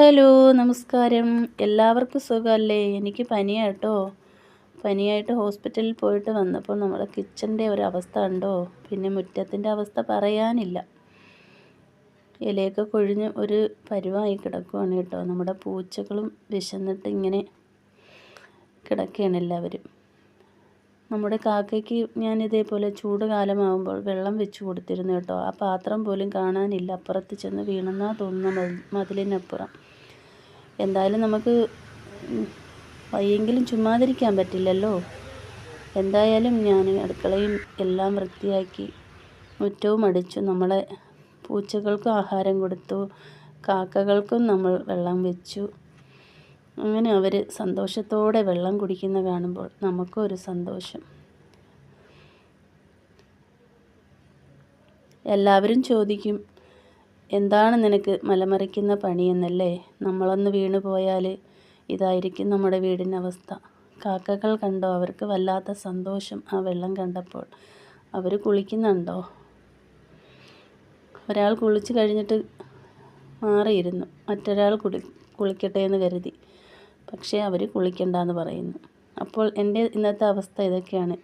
Hello, നമസ്കാരം. എല്ലാവർക്കും സുഖമല്ലേ? എനിക്ക് പനിയാട്ടോ. പനിയായിട്ട് ഹോസ്പിറ്റലിൽ പോയിട്ട് വന്നപ്പോൾ നമ്മുടെ കിച്ചൻ്റെ ഒരവസ്ഥ കണ്ടോ? പിന്നെ മുറ്റത്തിൻ്റെ അവസ്ഥ പറയാനില്ല. ഇലയൊക്കെ കൊഴിഞ്ഞ് ഒരു പരുവായി കിടക്കുകയാണ് കേട്ടോ. നമ്മുടെ പൂച്ചകളും വിശന്നിട്ട് ഇങ്ങനെ കിടക്കുകയാണ് എല്ലാവരും. നമ്മുടെ കാക്കയ്ക്ക് ഞാൻ ഇതേപോലെ ചൂട് കാലമാകുമ്പോൾ വെള്ളം വെച്ച് കൊടുത്തിരുന്നു കേട്ടോ. ആ പാത്രം പോലും കാണാനില്ല. അപ്പുറത്ത് ചെന്ന് വീണെന്നാ തോന്നുന്ന മതിലിനപ്പുറം. എന്തായാലും നമുക്ക് വയ്യെങ്കിലും ചുമ്മാതിരിക്കാൻ പറ്റില്ലല്ലോ. എന്തായാലും ഞാൻ അടുക്കളയും എല്ലാം വൃത്തിയാക്കി മുറ്റവും അടിച്ചു. നമ്മളെ പൂച്ചകൾക്കും ആഹാരം കൊടുത്തു, കാക്കകൾക്കും നമ്മൾ വെള്ളം വെച്ചു. അങ്ങനെ അവർ സന്തോഷത്തോടെ വെള്ളം കുടിക്കുന്ന കാണുമ്പോൾ നമുക്കും ഒരു സന്തോഷം. എല്ലാവരും ചോദിക്കും, എന്താണ് നിനക്ക് മലമറിക്കുന്ന പണിയെന്നല്ലേ? നമ്മളൊന്ന് വീണു പോയാൽ ഇതായിരിക്കും നമ്മുടെ വീടിൻ്റെ അവസ്ഥ. കാക്കകൾ കണ്ടോ? അവർക്ക് വല്ലാത്ത സന്തോഷം ആ വെള്ളം കണ്ടപ്പോൾ. അവർ കുളിക്കുന്നുണ്ടോ? ഒരാൾ കുളിച്ച് കഴിഞ്ഞിട്ട് മാറിയിരുന്നു, മറ്റൊരാൾ കുളിക്കട്ടെ എന്ന് കരുതി. പക്ഷേ അവർ കുളിക്കണ്ടെന്ന് പറയുന്നു. അപ്പോൾ എൻ്റെ ഇന്നത്തെ അവസ്ഥ ഇതൊക്കെയാണ്.